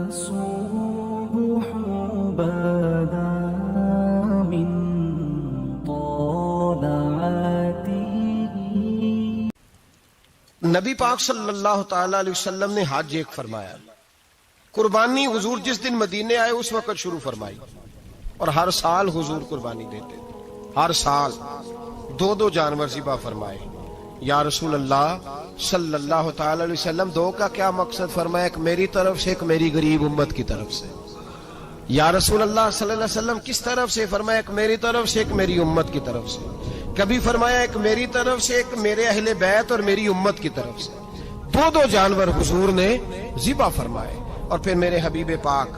الصبح بدا من طلعته. نبی پاک صلی اللہ تعالی علیہ وسلم نے حج ایک فرمایا. قربانی حضور جس دن مدینے آئے اس وقت شروع فرمائی اور ہر سال حضور قربانی دیتے تھے. ہر سال دو جانور ذبح فرمائے. یا رسول اللہ صلی اللہ تعالی علیہ وسلم دو کا کیا مقصد فرمایا؟ ایک میری طرف سے ایک میری غریب امت کی طرف سے. یا رسول اللہ صلی اللہ علیہ وسلم کس طرف سے فرمایا؟ ایک میری طرف سے ایک میری امت کی طرف سے. کبھی فرمایا ایک میری طرف سے ایک میرے اہل بیت اور میری امت کی طرف سے. دو جانور حضور نے ذبح فرمائے. اور پھر میرے حبیب پاک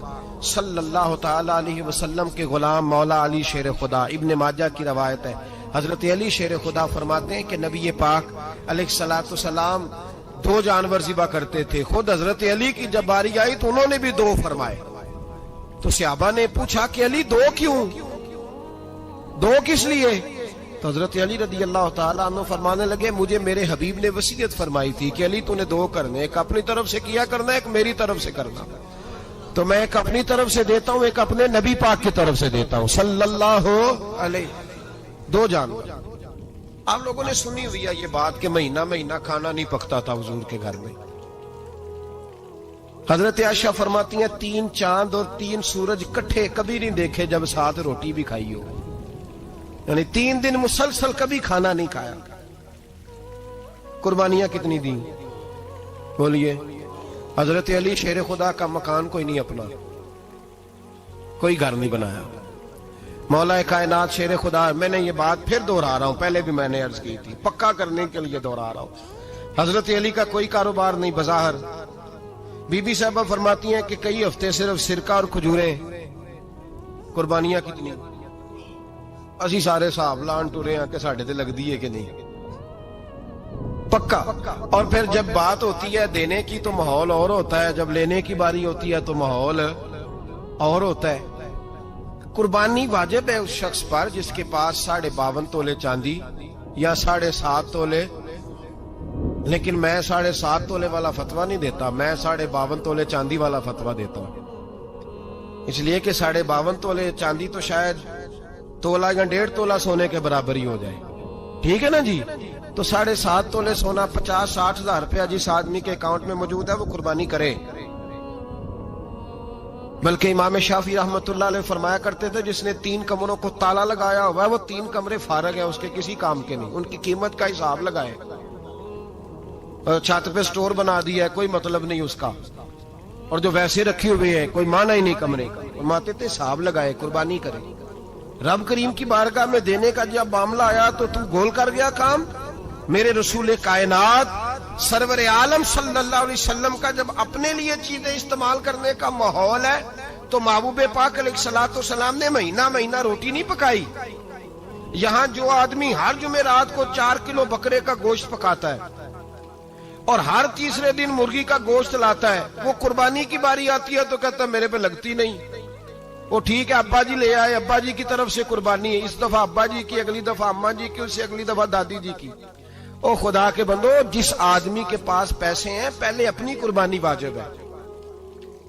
صلی اللہ تعالی علیہ وسلم کے غلام مولا علی شیر خدا، ابن ماجہ کی روایت ہے، حضرت علی شیر خدا فرماتے ہیں کہ نبی پاک علیہ الصلوۃ والسلام دو جانور ذبح کرتے تھے. خود حضرت علی کی جب باری آئی تو انہوں نے بھی دو فرمائے. تو صحابہ نے پوچھا کہ علی دو کیوں؟ دو کس لیے؟ تو حضرت علی رضی اللہ تعالیٰ عنہ فرمانے لگے مجھے میرے حبیب نے وصیت فرمائی تھی کہ علی تو نے دو کرنے، ایک اپنی طرف سے کیا کرنا، ایک میری طرف سے کرنا. تو میں ایک اپنی طرف سے دیتا ہوں، ایک اپنے نبی پاک کی طرف سے دیتا ہوں صلی اللہ علیہ. دو جانور. آپ لوگوں نے سنی ہوئی ہے یہ بات کہ مہینہ کھانا نہیں پکتا تھا حضور کے گھر میں. حضرت عائشہ فرماتی ہیں 3 چاند اور 3 سورج کٹھے کبھی نہیں دیکھے جب ساتھ روٹی بھی کھائی ہو. یعنی 3 دن مسلسل کبھی کھانا نہیں کھایا. قربانیاں کتنی دیں بولیے؟ حضرت علی شیر خدا کا مکان کوئی نہیں اپنا، کوئی گھر نہیں بنایا. مولا کائنات شیر خدا، میں نے یہ بات پھر دوہرا رہا ہوں، پہلے بھی میں نے عرض کی تھی، پکا کرنے کے لیے دوہرا رہا ہوں. حضرت علی کا کوئی کاروبار نہیں بظاہر. بی بی صاحبہ فرماتی ہیں کہ کئی ہفتے صرف سرکہ اور کھجوریں. قربانیاں کتنی؟ اسی سارے صاحب لان ٹورے ہیں کہ ساڑھے تے لگ دیئے کہ نہیں پکا. اور پھر جب بات ہوتی ہے دینے کی تو ماحول اور ہوتا ہے، جب لینے کی باری ہوتی ہے تو ماحول اور ہوتا ہے. قربانی واجب ہے اس شخص پر جس کے پاس 52.5 تولے چاندی یا 7.5 تولے. لیکن میں 7.5 تولے والا فتویٰ نہیں دیتا، میں 52.5 تولے چاندی والا فتویٰ دیتا ہوں. اس لیے کہ 52.5 تولے چاندی تو شاید تولہ یا 1.5 تولہ سونے کے برابر ہی ہو جائے. ٹھیک ہے نا جی؟ تو 7.5 تولے سونا 50-60 ہزار روپیہ جس آدمی کے اکاؤنٹ میں موجود ہے وہ قربانی کرے. بلکہ امام شافعی رحمت اللہ علیہ فرمایا کرتے تھے جس نے 3 کمروں کو تالا لگایا ہوا ہے وہ 3 کمرے فارغ ہیں، اس کے کسی کام کے نہیں، ان کی قیمت کا حساب لگائے. چھت پہ سٹور بنا دیا ہے کوئی مطلب نہیں اس کا، اور جو ویسے رکھے ہوئے ہیں کوئی معنی ہی نہیں کمرے کا. فرماتے تھے حساب لگائے قربانی کرے. رب کریم کی بارگاہ میں دینے کا جب معاملہ آیا تو گول کر گیا کام. میرے رسول کائنات سرور عالم صلی اللہ علیہ وسلم کا جب اپنے لیے چیزیں استعمال کرنے کا ماحول ہے تو محبوب پاک علیہ الصلوۃ والسلام نے مہینہ روٹی نہیں پکائی. یہاں جو آدمی ہر جمعرات کو 4 کلو بکرے کا گوشت پکاتا ہے اور ہر تیسرے دن مرغی کا گوشت لاتا ہے، وہ قربانی کی باری آتی ہے تو کہتا ہے میرے پہ لگتی نہیں. وہ ٹھیک ہے ابا جی لے آئے، ابا جی کی طرف سے قربانی ہے، اس دفعہ ابا جی کی، اگلی دفعہ اماں جی کی، اس سے اگلی دفعہ دادی جی کی. او خدا کے بندو، جس آدمی کے پاس پیسے ہیں پہلے اپنی قربانی واجب ہے.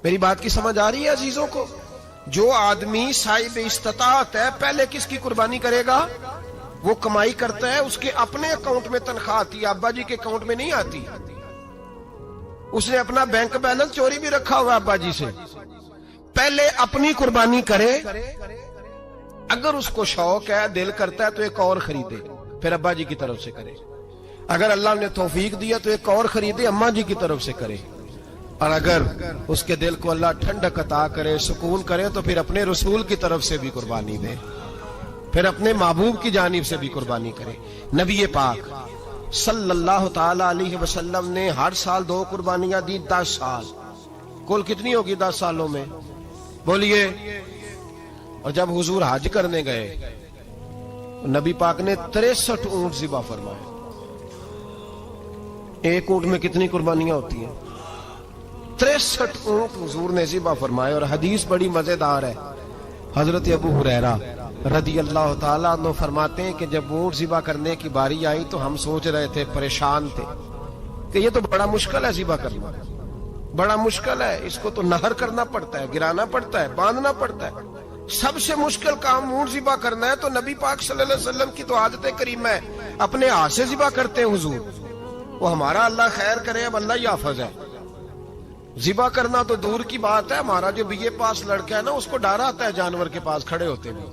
میری بات کی سمجھ آ رہی ہے عزیزوں کو؟ جو آدمی صاحب استطاعت ہے پہلے کس کی قربانی کرے گا؟ وہ کمائی کرتا ہے، اس کے اپنے اکاؤنٹ میں تنخواہ آتی ہے، ابا جی کے اکاؤنٹ میں نہیں آتی. اس نے اپنا بینک بیلنس چوری بھی رکھا ہوا ابا جی سے. پہلے اپنی قربانی کرے. اگر اس کو شوق ہے، دل کرتا ہے تو ایک اور خریدے، پھر ابا جی کی طرف سے کرے. اگر اللہ نے توفیق دیا تو ایک اور خریدے، اماں جی کی طرف سے کرے. اور اگر اس کے دل کو اللہ ٹھنڈک عطا کرے، سکون کرے تو پھر اپنے رسول کی طرف سے بھی قربانی دے، پھر اپنے محبوب کی جانب سے بھی قربانی کرے. نبی پاک صلی اللہ تعالی علیہ وسلم نے ہر سال 2 قربانیاں دی. 10 سال کل کتنی ہوگی 10 سالوں میں بولیے؟ اور جب حضور حج کرنے گئے نبی پاک نے 63 اونٹ ذبح فرمائے. ایک اونٹ میں کتنی قربانیاں ہوتی ہیں؟ 63 اونٹ حضور نے ذبح فرمائے. اور حدیث بڑی مزیدار ہے. حضرت ابو ہریرہ رضی اللہ تعالیٰ عنہ فرماتے ہیں کہ جب اونٹ ذبح کرنے کی باری آئی تو ہم سوچ رہے تھے، پریشان تھے کہ یہ تو بڑا مشکل ہے ذبح کرنا. بڑا مشکل ہے، اس کو تو نہر کرنا پڑتا ہے، گرانا پڑتا ہے، باندھنا پڑتا ہے۔ سب سے مشکل کام اونٹ ذبح کرنا ہے، تو نبی پاک صلی اللہ علیہ وسلم کی تو عادت کریمہ ہے، اپنے ہاتھ سے ذبح کرتے ہیں حضور۔ وہ ہمارا اللہ خیر کرے، اب اللہ ہی حافظ ہے۔ ذبح کرنا تو دور کی بات ہے، ہمارا جو بی اے پاس لڑکا ہے نا، اس کو ڈر آتا ہے جانور کے پاس کھڑے ہوتے ہوئے۔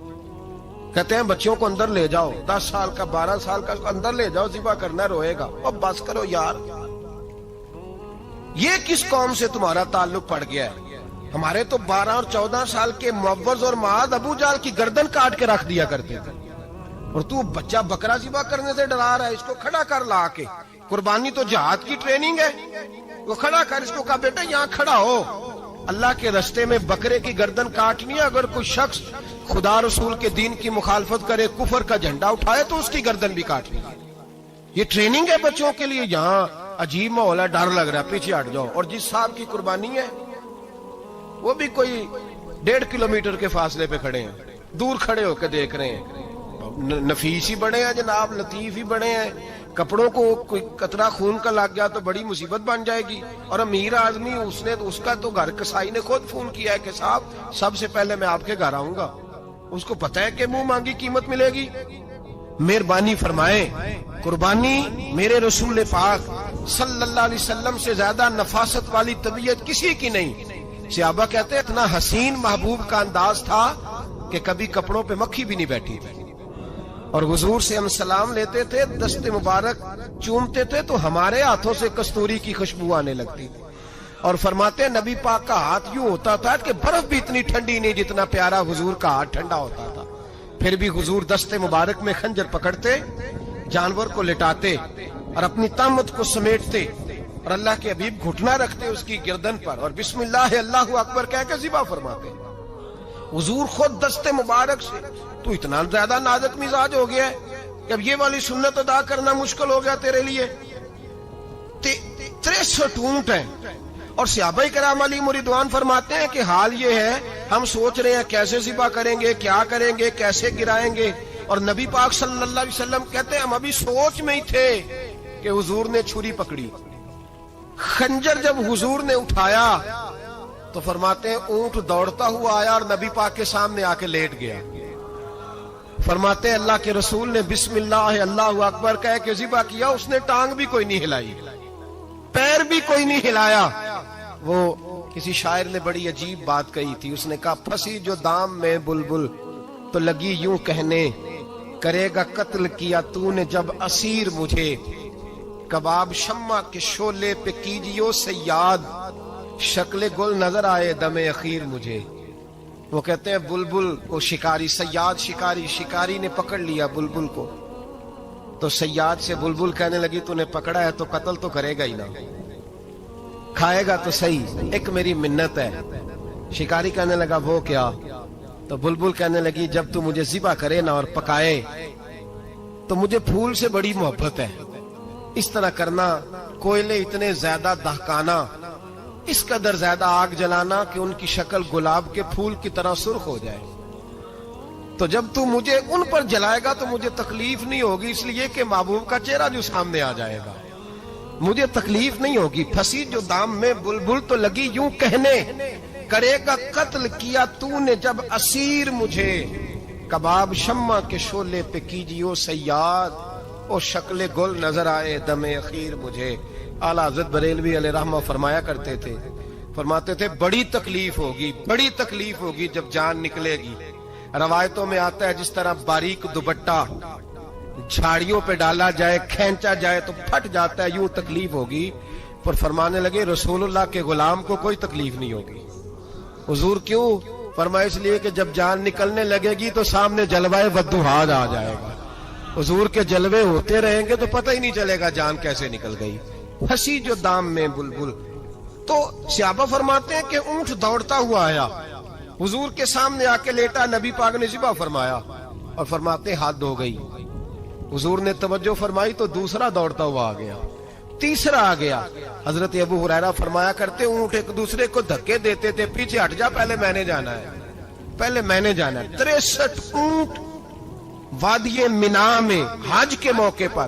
کہتے ہیں بچوں کو اندر لے جاؤ، 10 سال کا 12 سال کا اندر لے جاؤ، ذبح کرنا روئے گا۔ اب بس کرو یار، یہ کس قوم سے تمہارا تعلق پڑ گیا ہے؟ ہمارے تو 12 اور 14 سال کے معوذ اور معاذ ابو جہل کی گردن کاٹ کے رکھ دیا کرتے تھے، اور تو بچہ بکرا ذبح کرنے سے ڈرا رہا ہے۔ اس کو کھڑا کر لا کے، قربانی تو جہاد کی ٹریننگ ہے، وہ کھڑا کر، اس کو کہا بیٹا یہاں کھڑا ہو، اللہ کے رستے میں بکرے کی گردن کاٹنی ہے۔ اگر کوئی شخص خدا رسول کے دین کی مخالفت کرے، کفر کا جھنڈا اٹھائے، تو اس کی گردن بھی کاٹنی ہے۔ یہ ٹریننگ ہے بچوں کے لیے۔ یہاں عجیب ماحول ہے، ڈر لگ رہا ہے، پیچھے ہٹ جاؤ۔ اور جس صاحب کی قربانی ہے وہ بھی کوئی 1.5 کلومیٹر کے فاصلے پہ کھڑے ہیں، دور کھڑے ہو کے دیکھ رہے ہیں۔ نفیس ہی بڑے ہیں جناب، لطیف ہی بڑے ہیں، کپڑوں کو کوئی قطرہ خون کا لگ گیا تو بڑی مصیبت بن جائے گی۔ اور امیر آدمی، اس کا تو گھر کسائی نے خود فون کیا ہے کہ صاحب سب سے پہلے میں آپ کے گھر آؤں گا، اس کو پتہ ہے کہ منہ مانگی قیمت ملے گی۔ مہربانی فرمائیں، قربانی میرے رسول پاک صلی اللہ علیہ وسلم سے زیادہ نفاست والی طبیعت کسی کی نہیں۔ صحابہ کہتے ہیں اتنا حسین محبوب کا انداز تھا کہ کبھی کپڑوں پہ مکھی بھی نہیں بیٹھی تھی، اور حضور سے ہم سلام لیتے تھے، دست مبارک چومتے تھے تو ہمارے ہاتھوں سے کستوری کی خوشبو آنے لگتی تھی۔ اور فرماتے ہیں نبی پاک کا ہاتھ یوں ہوتا تھا کہ برف بھی اتنی ٹھنڈی نہیں جتنا پیارا حضور کا ہاتھ ٹھنڈا ہوتا تھا۔ پھر بھی حضور دست مبارک میں خنجر پکڑتے، جانور کو لٹاتے اور اپنی طامت کو سمیٹتے، اور اللہ کے حبیب گھٹنا رکھتے اس کی گردن پر، اور بسم اللہ اللہ اکبر کہہ کے ذبح فرماتے۔ حضور خود دست مبارک سے۔ تو اتنا زیادہ نازک مزاج ہو گیا ہے کہ اب یہ والی سنت ادا کرنا مشکل ہو گیا تیرے لیے۔ 63 اونٹ ہیں، اور صحابہ کرام علیہم رضوان فرماتے ہیں کہ حال یہ ہے ہم سوچ رہے ہیں کیسے ذبح کریں گے، کیا کریں گے، کیسے گرائیں گے، اور نبی پاک صلی اللہ علیہ وسلم کہتے ہیں ہم ابھی سوچ میں ہی تھے کہ حضور نے چھری پکڑی۔ خنجر جب حضور نے اٹھایا تو فرماتے ہیں اونٹ دوڑتا ہوا آیا اور نبی پاک کے سامنے آ کے لیٹ گیا۔ فرماتے ہیں اللہ کے رسول نے بسم اللہ اللہ اکبر کہہ کے ذبح کیا، اس نے ٹانگ بھی کوئی نہیں ہلائی، پیر بھی کوئی نہیں ہلایا۔ وہ کسی شاعر نے بڑی عجیب بات کہی تھی، اس نے کہا پھنسی جو دام میں بلبل تو لگی یوں کہنے، کرے گا قتل کیا تو نے جب اسیر مجھے، کباب شمع کے شعلے پہ کیجیو سیاد، شکل گل نظر آئے دم اخیر مجھے۔ وہ کہتے ہیں بلبل کو شکاری، سیاد شکاری نے پکڑ لیا بلبل کو، تو سیاد سے بلبل کہنے لگی تو نے پکڑا ہے تو قتل تو کرے گا ہی نا، کھائے گا تو صحیح، ایک میری منت ہے۔ شکاری کہنے لگا وہ کیا؟ تو بلبل کہنے لگی جب تو مجھے ذبح کرے نا اور پکائے تو مجھے پھول سے بڑی محبت ہے، اس طرح کرنا، کوئلے اتنے زیادہ دہکانا، اس قدر زیادہ آگ جلانا کہ ان کی شکل گلاب کے پھول کی طرح سرخ ہو جائے، تو جب تو مجھے ان پر جلائے گا تو مجھے تکلیف نہیں ہوگی، اس لیے کہ محبوب کا چہرہ جو سامنے آ جائے گا مجھے تکلیف نہیں ہوگی۔ پھنسی جو دام میں بلبل تو لگی یوں کہنے، کرے گا قتل کیا تو نے جب اسیر مجھے، کباب شمع کے شعلے پہ کیجیو سیاد، او شکل گل نظر آئے دم اخیر مجھے۔ اعلیٰ حضرت بریلوی علیہ رحمہ فرمایا کرتے تھے، فرماتے تھے بڑی تکلیف ہوگی جب جان نکلے گی۔ روایتوں میں آتا ہے جس طرح باریک دوپٹہ جھاڑیوں پہ ڈالا جائے، کھینچا جائے تو پھٹ جاتا ہے، یوں تکلیف ہوگی۔ پر فرمانے لگے رسول اللہ کے غلام کو کوئی تکلیف نہیں ہوگی۔ حضور کیوں؟ فرمایا اس لیے کہ جب جان نکلنے لگے گی تو سامنے جلوہ ودوحاد آ جائے گا، حضور کے جلوے ہوتے رہیں گے تو پتہ ہی نہیں چلے گا جان کیسے نکل گئی۔ پھنسی جو دام میں بلبل، تو صحابہ فرماتے ہیں کہ اونٹ دوڑتا ہوا آیا، حضور کے سامنے آ کے لیٹا، نبی پاک نے ذبح فرمایا، اور فرماتے حد ہو گئی۔ حضور نے توجہ فرمائی تو دوسرا دوڑتا ہوا آ گیا، تیسرا آ گیا۔ حضرت ابو ہریرہ فرمایا کرتے اونٹ ایک دوسرے کو دھکے دیتے تھے، پیچھے ہٹ جا، پہلے میں نے جانا ہے، پہلے میں نے جانا ہے۔ 63 اونٹ وادی منا میں حج کے موقع پر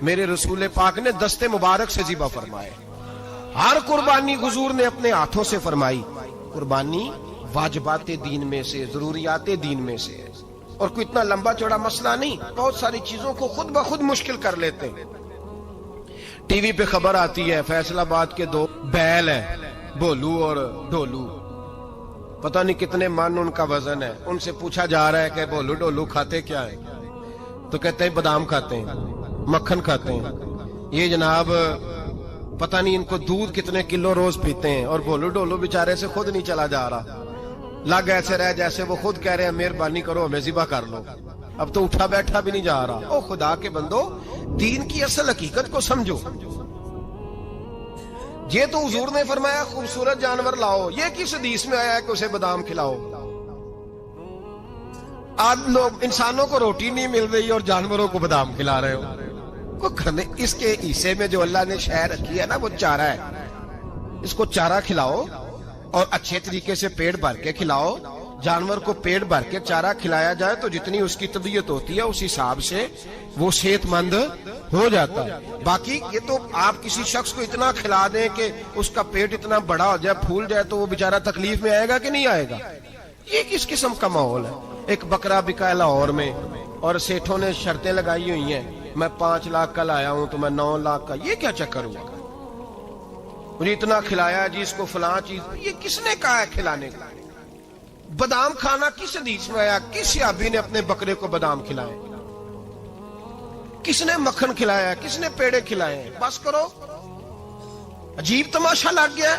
میرے رسول پاک نے دست مبارک سے ذبح فرمائے۔ ہر قربانی حضور نے اپنے ہاتھوں سے فرمائی. قربانی واجبات دین میں سے، ضروریات دین میں سے ہے، اور کوئی اتنا لمبا چوڑا مسئلہ نہیں. بہت ساری چیزوں کو خود بخود مشکل کر لیتے ہیں. ٹی وی پہ خبر آتی ہے فیصل آباد کے 2 بیل ہیں، بھولو اور ڈھولو، پتہ نہیں کتنے من ان کا وزن ہے. ان سے پوچھا جا رہا ہے کہ بھولو ڈھولو کھاتے کیا ہے؟ تو کہتے ہیں بادام کھاتے ہیں، مکھن کھاتے ہیں. یہ جناب پتہ نہیں ان کو دودھ کتنے کلو روز پیتے ہیں، اور بھولو ڈھولو بیچارے سے خود نہیں چلا جا رہا. لگ ایسے رہ جیسے وہ خود کہہ رہے ہیں مہربانی کرو ہمیں ذبح کر لو. اب تو اٹھا بیٹھا بھی نہیں جا رہا. او خدا کے بندو، دین کی اصل حقیقت کو سمجھو. یہ تو حضور نے فرمایا خوبصورت جانور لاؤ، یہ کس حدیث میں آیا ہے کہ اسے بادام کھلاؤ؟ آج لوگ انسانوں کو روٹی نہیں مل رہی اور جانوروں کو بادام کھلا رہے ہو. اس کے حصے میں جو اللہ نے شے رکھی ہے نا، وہ چارہ ہے. اس کو چارہ کھلاؤ اور اچھے طریقے سے پیٹ بھر کے کھلاؤ. جانور کو پیٹ بھر کے چارہ کھلایا جائے تو جتنی اس کی طبیعت ہوتی ہے اس حساب سے وہ صحت مند ہو جاتا ہے. باقی یہ تو آپ کسی شخص کو اتنا کھلا دیں کہ اس کا پیٹ اتنا بڑا ہو جائے، پھول جائے، تو وہ بیچارہ تکلیف میں آئے گا کہ نہیں آئے گا؟ یہ کس قسم کا ماحول ہے؟ ایک بکرا بکا ہے لاہور میں، اور سیٹھوں نے شرطیں لگائی ہوئی ہیں، میں 5 لاکھ کا لایا ہوں تو میں 9 لاکھ کا. یہ کیا چکر ہوا؟ مجھے اتنا کھلایا جی، اس کو فلاں چیز. یہ کس نے کہا ہے کھلانے کا؟ بادام کھانا کس حدیث میں آیا؟ کس صحابی نے اپنے بکرے کو بادام کھلائے؟ کس نے مکھن کھلایا؟ کس نے پیڑے کھلائے؟ بس کرو. عجیب تماشا لگ گیا.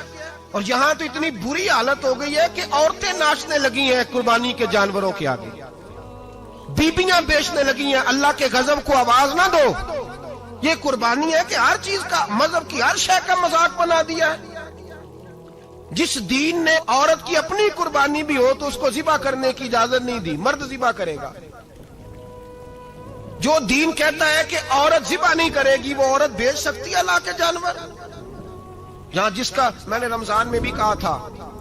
اور یہاں تو اتنی بری حالت ہو گئی ہے کہ عورتیں ناچنے لگی ہیں قربانی کے جانوروں کے آگے، بیبیاں بیچنے لگی ہیں. اللہ کے غضب کو آواز نہ دو. یہ قربانی ہے کہ ہر چیز کا، مذہب کی ہر شے کا مذاق بنا دیا ہے. جس دین نے عورت کی اپنی قربانی بھی ہو تو اس کو ذبح کرنے کی اجازت نہیں دی، مرد ذبح کرے گا. جو دین کہتا ہے کہ عورت ذبح نہیں کرے گی، وہ عورت بیچ سکتی ہے اللہ کے جانور؟ یہاں جس کا میں نے رمضان میں بھی کہا تھا،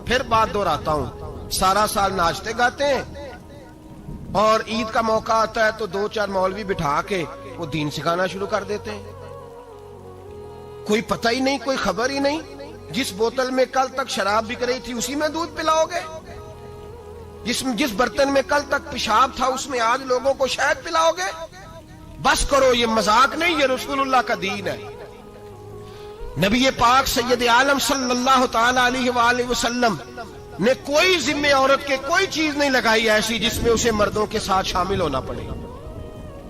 پھر بات دہراتا ہوں، سارا سال ناچتے گاتے ہیں، اور عید کا موقع آتا ہے تو 2-4 مولوی بٹھا کے وہ دین سکھانا شروع کر دیتے ہیں. کوئی پتہ ہی نہیں، کوئی خبر ہی نہیں. جس بوتل میں کل تک شراب بک رہی تھی اسی میں دودھ پلاؤ گے؟ جس برتن میں کل تک پیشاب تھا اس میں آج لوگوں کو شہد پلاؤ گے؟ بس کرو، یہ مذاق نہیں، یہ رسول اللہ کا دین ہے. نبی پاک سید عالم صلی اللہ تعالی علیہ وآلہ وسلم نے کوئی ذمہ عورت کے کوئی چیز نہیں لگائی ایسی جس میں اسے مردوں کے ساتھ شامل ہونا پڑے.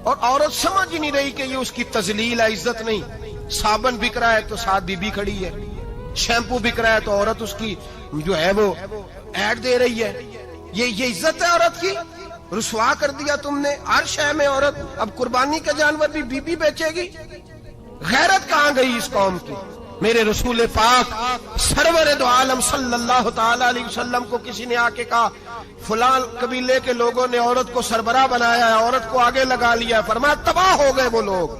اور عورت سمجھ ہی نہیں رہی کہ یہ اس کی تذلیل ہے، عزت نہیں. صابن بک رہا ہے تو ساتھ بی بی کھڑی ہے، شیمپو بک رہا ہے تو عورت اس کی جو ہے وہ ایڈ دے رہی ہے. یہ عزت ہے عورت کی؟ رسوا کر دیا تم نے ہر شے میں عورت. اب قربانی کا جانور بھی بی بی بیچے گی؟ غیرت کہاں گئی اس قوم کی؟ میرے رسول پاک سرور دو عالم صلی اللہ تعالی علیہ وسلم کو کسی نے آ کے کہا فلاں قبیلے کے لوگوں نے عورت کو سربراہ بنایا ہے، عورت کو آگے لگا لیا ہے. فرمایا تباہ ہو گئے وہ لوگ،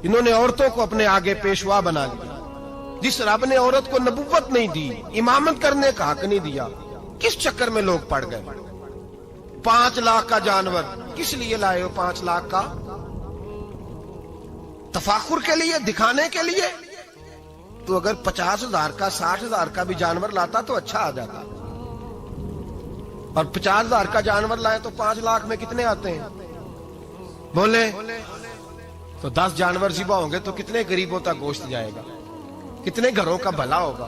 انہوں نے عورتوں کو اپنے آگے پیشوا بنا لیا. جس رب نے عورت کو نبوت نہیں دی، امامت کرنے کا حق نہیں دیا، کس چکر میں لوگ پڑ گئے؟ 5 لاکھ کا جانور کس لیے لائے ہو؟ 5 لاکھ کا تفاخر کے لیے، دکھانے کے لیے؟ تو اگر 50,000 کا 60,000 کا بھی جانور لاتا تو اچھا آ جاتا. اور 50,000 کا جانور لائے تو 5 لاکھ میں کتنے آتے ہیں؟ بولے تو 10 جانور ذبح ہوں گے تو کتنے غریبوں تک گوشت جائے گا، کتنے گھروں کا بھلا ہوگا.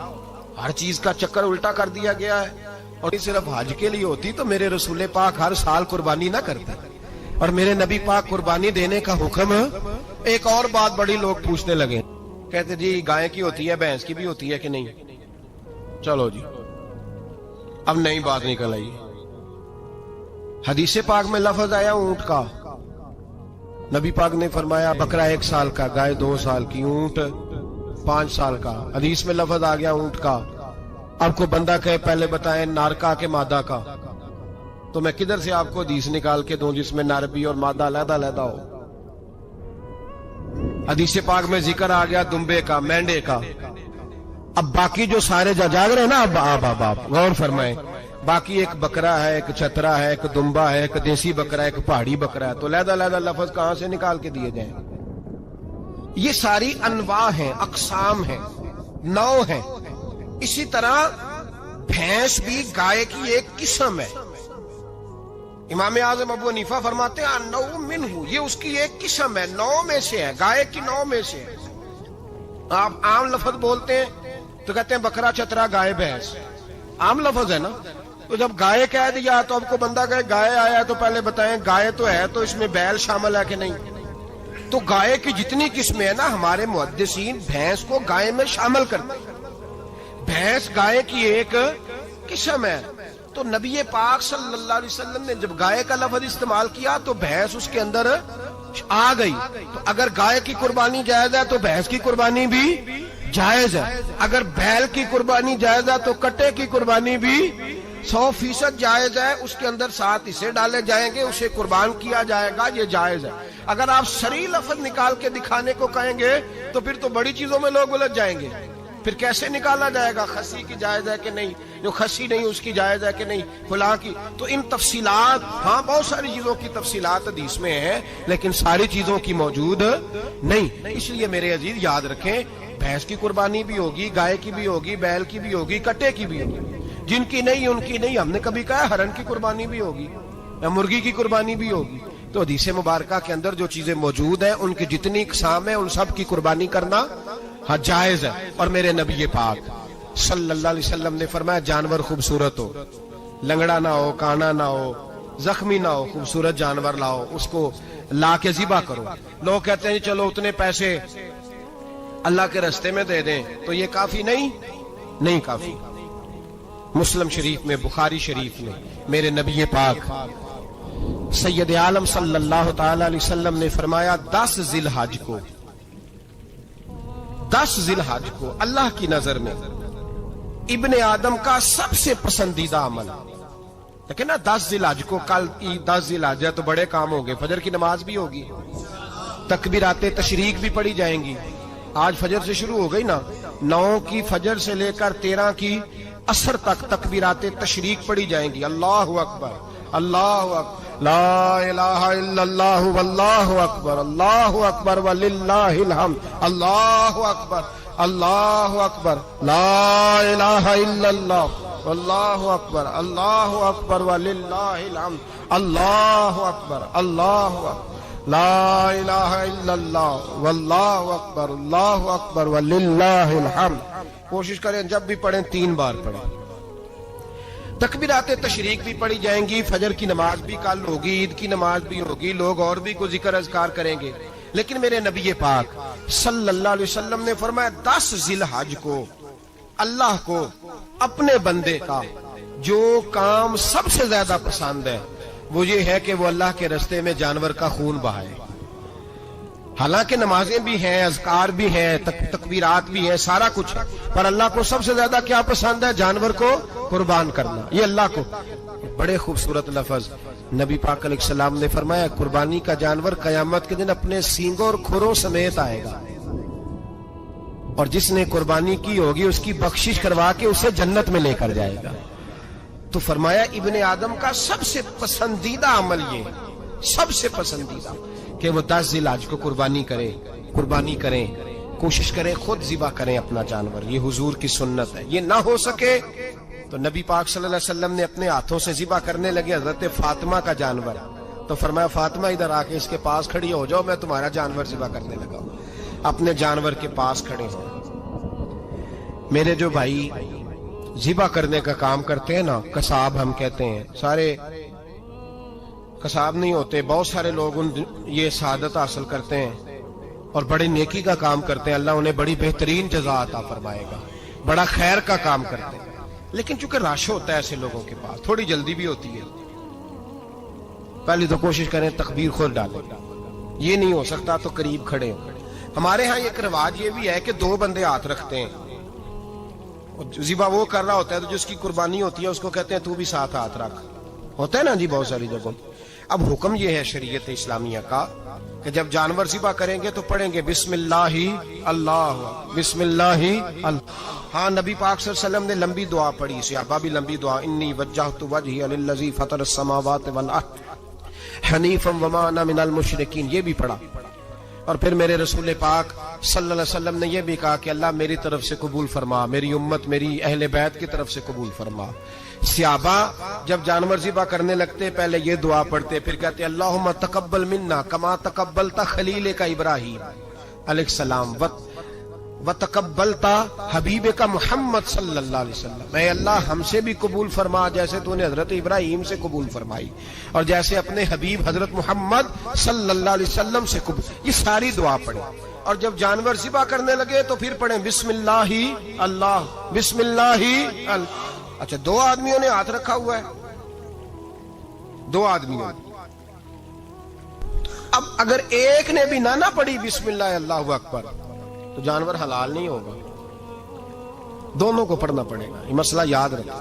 ہر چیز کا چکر الٹا کر دیا گیا ہے. اور یہ صرف حج کے لیے ہوتی تو میرے رسول پاک ہر سال قربانی نہ کرتے، اور میرے نبی پاک قربانی دینے کا حکم. ایک اور بات بڑی لوگ پوچھنے لگے، کہتے جی گائے کی ہوتی ہے، بھینس کی بھی ہوتی ہے کہ نہیں؟ چلو جی اب نئی بات نکل آئی. حدیث پاک میں لفظ آیا اونٹ کا، نبی پاک نے فرمایا بکرا 1 سال کا، گائے 2 سال کی، اونٹ 5 سال کا. حدیث میں لفظ آ گیا اونٹ کا. آپ کو بندہ کہے پہلے بتائیں نر کا کہ مادہ کا، تو میں کدھر سے آپ کو حدیث نکال کے دوں جس میں نر بھی اور مادہ علیحدہ علیحدہ ہو؟ حدیث پاک میں ذکر آ گیا دمبے کا، مینڈے کا. اب باقی جو سارے جاگ رہے ہیں نا، اب غور فرمائیں، باقی ایک بکرا ہے، ایک چھترا ہے، ایک دمبا ہے، ایک دیسی بکرا ہے، ایک پہاڑی بکرا ہے، تو علیحدہ علیحدہ لفظ کہاں سے نکال کے دیے جائیں؟ یہ ساری انواع ہیں، اقسام ہیں. 9 ہیں. اسی طرح بھینس بھی گائے کی ایک قسم ہے. امام اعظم ابو حنیفہ فرماتے ہیں النوع منہ، یہ اس کی ایک قسم ہے، 9 میں سے ہے، گائے کی 9 میں سے ہے. آپ عام لفظ بولتے ہیں تو کہتے ہیں بکرا چترا گائے بھینس، عام لفظ ہے نا. تو جب گائے کہہ دیا تو اب کو بندہ کہے گائے آیا تو پہلے بتائیں گائے تو ہے تو اس میں بیل شامل ہے کہ نہیں. تو گائے کی جتنی قسمیں ہیں نا ہمارے محدثین بھینس کو گائے میں شامل کرتے ہیں. بھینس گائے کی ایک قسم ہے. تو نبی پاک صلی اللہ علیہ وسلم نے جب گائے کا لفظ استعمال کیا تو بھینس اس کے اندر آ گئی. تو اگر گائے کی قربانی جائز ہے تو بھینس کی قربانی بھی جائز ہے. اگر بیل کی قربانی جائز ہے تو کٹے کی قربانی بھی 100% جائز ہے. اس کے اندر 7 حصے ڈالے جائیں گے، اسے قربان کیا جائے گا، یہ جائز ہے. اگر آپ صریح لفظ نکال کے دکھانے کو کہیں گے تو پھر تو بڑی چیزوں میں لوگ الجھ جائیں گے. پھر کیسے نکالا جائے گا خسی کی جائز ہے کہ نہیں، جو خسی نہیں اس کی جائز ہے کہ نہیں، فلاں کی. تو ان تفصیلات، ہاں بہت ساری چیزوں کی تفصیلات حدیث میں ہیں لیکن ساری چیزوں کی موجود نہیں. اس لیے میرے عزیز یاد رکھیں بھینس کی قربانی بھی ہوگی، گائے کی بھی ہوگی، بیل کی بھی ہوگی، کٹے کی بھی ہوگی. جن کی نہیں ان کی نہیں. ہم نے کبھی کہا ہرن کی قربانی بھی ہوگی یا مرغی کی قربانی بھی ہوگی. تو حدیث مبارکہ کے اندر جو چیزیں موجود ہیں ان کی جتنی اقسام ہیں ان سب کی قربانی کرنا ہاں جائز ہے. اور میرے نبی پاک صلی اللہ علیہ وسلم نے فرمایا جانور خوبصورت ہو، لنگڑا نہ ہو، کانا نہ ہو، زخمی نہ ہو، خوبصورت جانور لاؤ، اس کو لا کے ذبح کرو. لوگ کہتے ہیں چلو اتنے پیسے اللہ کے راستے میں دے دیں تو یہ کافی نہیں کافی. مسلم شریف میں، بخاری شریف میں میرے نبی پاک سید عالم صلی اللہ تعالی علیہ وسلم نے فرمایا 10 ذی الحج کو اللہ کی نظر میں ابن آدم کا سب سے پسندیدہ عمل. لیکن نا 10 ذی الحج کو، کل 10 ذی الحج ہے تو بڑے کام ہوں گے. فجر کی نماز بھی ہوگی، تکبیرات تشریق بھی پڑھی جائیں گی. آج فجر سے شروع ہو گئی نا، 9 کی فجر سے لے کر 13 کی عصر تک تکبیرات تشریق پڑھی جائیں گی. اللہ اکبر، اللہ اکبر، لا الہ الا اللہ واللہ اکبر، اللہ اکبر وللہ الحمد، اللہ اکبر، اللہ اکبر، لا الہ الا اللہ واللہ اکبر، اللہ اکبر وللہ الحمد، اللہ اکبر، اللہ اکبر، لا الہ الا اللہ واللہ اکبر، اللہ اکبر وللہ الحمد. کوشش کریں جب بھی پڑھیں 3 بار پڑھیں. تکبیرات تشریق بھی پڑھی جائیں گی. فجر کی نماز بھی کل ہوگی، عید کی نماز بھی ہوگی، لوگ اور بھی کوئی ذکر اذکار کریں گے. لیکن میرے نبی پاک صلی اللہ علیہ وسلم نے فرمایا 10 ذی الحج کو اللہ کو اپنے بندے کا جو کام سب سے زیادہ پسند ہے وہ یہ ہے کہ وہ اللہ کے راستے میں جانور کا خون بہائے. حالانکہ نمازیں بھی ہیں، اذکار بھی ہیں، تکبیرات بھی ہیں، سارا کچھ ہے، پر اللہ کو سب سے زیادہ کیا پسند ہے؟ جانور کو قربان کرنا. یہ اللہ کو بڑے خوبصورت لفظ نبی پاک علیہ السلام نے فرمایا قربانی کا جانور قیامت کے دن اپنے سینگوں اور کھروں سمیت آئے گا، اور جس نے قربانی کی ہوگی اس کی بخشش کروا کے اسے جنت میں لے کر جائے گا. تو فرمایا ابن آدم کا سب سے پسندیدہ عمل یہ، سب سے پسندیدہ، کہ وہ 10 ذی الحج کو قربانی کریں، کوشش کریں خود ذبح کریں اپنا جانور. یہ حضور کی سنت ہے. یہ نہ ہو سکے تو نبی پاک صلی اللہ علیہ وسلم نے اپنے ہاتھوں سے ذبح کرنے لگے حضرت فاطمہ کا جانور. تو فرمایا فاطمہ ادھر آ کے اس کے پاس کھڑی ہو جاؤ، میں تمہارا جانور ذبح کرنے لگا ہوں. اپنے جانور کے پاس کھڑے ہو. میرے جو بھائی ذبح کرنے کا کام کرتے ہیں نا، قصاب ہم کہتے ہیں، سارے قصاب نہیں ہوتے، بہت سارے لوگ یہ سعادت حاصل کرتے ہیں اور بڑی نیکی کا کام کرتے ہیں. اللہ انہیں بڑی بہترین جزا عطا فرمائے گا، بڑا خیر کا کام کرتے ہیں. لیکن چونکہ رش ہوتا ہے ایسے لوگوں کے پاس، تھوڑی جلدی بھی ہوتی ہے. پہلی تو کوشش کریں تکبیر خود ڈالیں، یہ نہیں ہو سکتا تو قریب کھڑے ہوں. ہمارے ہاں ایک رواج یہ بھی ہے کہ 2 بندے ہاتھ رکھتے ہیں. ذبح وہ کر رہا ہوتا ہے تو جس کی قربانی ہوتی ہے اس کو کہتے ہیں تو بھی ساتھ ہاتھ رکھ. ہوتا ہے نا جی بہت ساری جگہوں. اب حکم یہ ہے شریعت اسلامیہ کا کہ جب جانور ذبح کریں گے تو پڑھیں گے بسم اللہ اللہ، بسم اللہ اللہ. ہاں نبی پاک صلی اللہ علیہ وسلم نے لمبی دعا پڑھی، صحابہ بھی لمبی دعا، انی وجہت وجہی للذی فطر السماوات والارض حنیفا وما انا من المشرکین، یہ بھی پڑھا. اور پھر میرے رسول پاک صلی اللہ علیہ وسلم نے یہ بھی کہا کہ اللہ میری طرف سے قبول فرما، میری امت میری اہل بیت کی طرف سے قبول فرما۔ صحابہ جب جانور ذبح کرنے لگتے پہلے یہ دعا پڑھتے، پھر کہتے اللہم تقبل منا کما تقبلتا خلیل کا ابراہیم علیہ السلام وتقبلتا حبیب کا محمد صلی اللہ علیہ وسلم، اے اللہ ہم سے بھی قبول فرما جیسے تو نے حضرت ابراہیم سے قبول فرمائی اور جیسے اپنے حبیب حضرت محمد صلی اللہ علیہ وسلم سے قبول۔ یہ ساری دعا پڑھیں اور جب جانور ذبح کرنے لگے تو پھر پڑھیں بسم اللہ اللہ بسم اللہ اللہ۔ اچھا دو آدمیوں نے ہاتھ رکھا ہوا ہے، دو آدمیوں نے، اب اگر ایک نے بھی نہ پڑھی بسم اللہ اللہ اکبر تو جانور حلال نہیں ہوگا، دونوں کو پڑھنا پڑے گا۔ یہ مسئلہ یاد رکھیں۔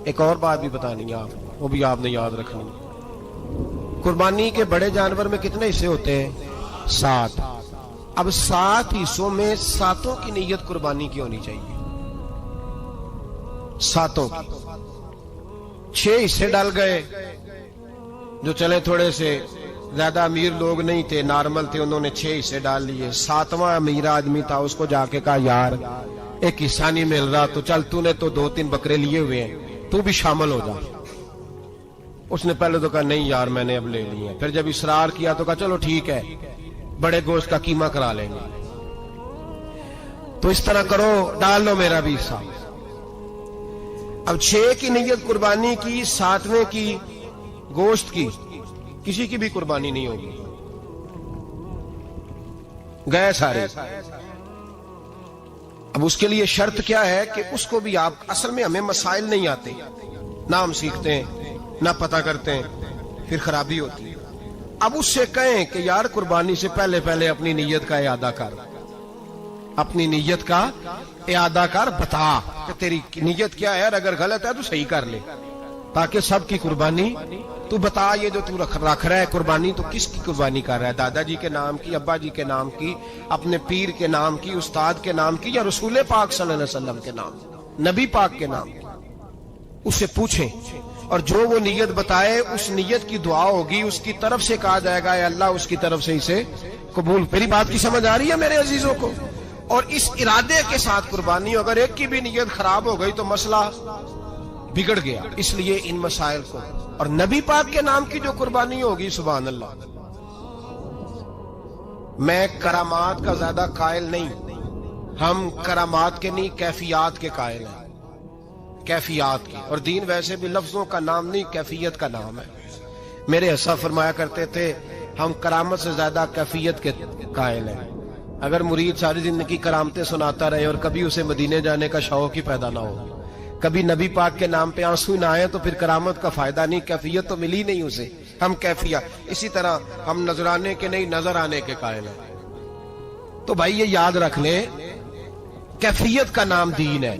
ایک اور بات بھی بتانی ہے آپ، وہ بھی آپ نے یاد رکھنی ہے۔ قربانی کے بڑے جانور میں کتنے حصے ہوتے ہیں؟ 7۔ اب 7 حصوں میں 7 کی نیت قربانی کی ہونی چاہیے، 7 کی۔ 6 حصے ڈال گئے، جو چلے تھوڑے سے زیادہ امیر لوگ نہیں تھے، نارمل تھے، انہوں نے 6 حصے ڈال لیے۔ 7واں امیر آدمی تھا، اس کو جا کے کہا یار ایک حصہ نہیں مل رہا تو چل تو نے تو 2-3 بکرے لیے ہوئے ہیں تو بھی شامل ہو جا۔ اس نے پہلے تو کہا نہیں یار میں نے اب لے لیے، پھر جب اصرار کیا تو کہا چلو ٹھیک ہے بڑے گوشت کا قیمہ کرا لیں گے۔ تو اس طرح کرو ڈال لو میرا بھی حصہ۔ اب 6 کی نیت قربانی کی، 7ویں کی گوشت کی، کسی کی بھی قربانی نہیں ہوگی، گئے سارے۔ اب اس کے لیے شرط کیا ہے کہ اس کو بھی آپ، اصل میں ہمیں مسائل نہیں آتے، نہ ہم سیکھتے ہیں نہ پتہ کرتے ہیں، پھر خرابی ہوتی ہے۔ اب اس سے کہیں کہ یار قربانی سے پہلے اپنی نیت کا اعادہ کر، اپنی نیت کا اعادہ کر، بتا کہ تیری نیت کیا ہے، اور اگر غلط ہے تو صحیح کر لے، تاکہ سب کی قربانی تو بتا۔ یہ جو تو رکھ رہا ہے قربانی تو کس کی قربانی کر رہا ہے؟ دادا جی کے نام کی، ابا جی کے نام کی، اپنے پیر کے نام کی، استاد کے نام کی، یا رسول پاک صلی اللہ علیہ وسلم کے نام، نبی پاک کے نام کی؟ اس سے پوچھیں، اور جو وہ نیت بتائے اس نیت کی دعا ہوگی، اس کی طرف سے کہا جائے گا اے اللہ اس کی طرف سے اسے قبول۔ میری بات کی سمجھ آ رہی ہے میرے عزیزوں کو؟ اور اس ارادے کے ساتھ قربانی، اگر ایک کی بھی نیت خراب ہو گئی تو مسئلہ بگڑ گیا۔ اس لیے ان مسائل کو، اور نبی پاک کے نام کی جو قربانی ہوگی سبحان اللہ۔ میں کرامات کا زیادہ قائل نہیں، ہم کرامات کے نہیں کیفیات کے قائل ہیں، کیفیات کی۔ اور دین ویسے بھی لفظوں کا نام نہیں کیفیت کا نام ہے۔ میرے حساب فرمایا کرتے تھے ہم کرامت سے زیادہ کیفیت کے قائل ہیں۔ اگر مرید ساری زندگی کرامتیں سناتا رہے اور کبھی اسے مدینے جانے کا شوق ہی پیدا نہ ہو، کبھی نبی پاک کے نام پہ آنسو نہ آئے، تو پھر کرامت کا فائدہ نہیں، کیفیت تو ملی نہیں اسے، ہم کیفیت۔ اسی طرح ہم نظرانے کے نہیں نظر آنے کے قائل ہیں۔ تو بھائی یہ یاد رکھ لیں کیفیت کا نام دین ہے۔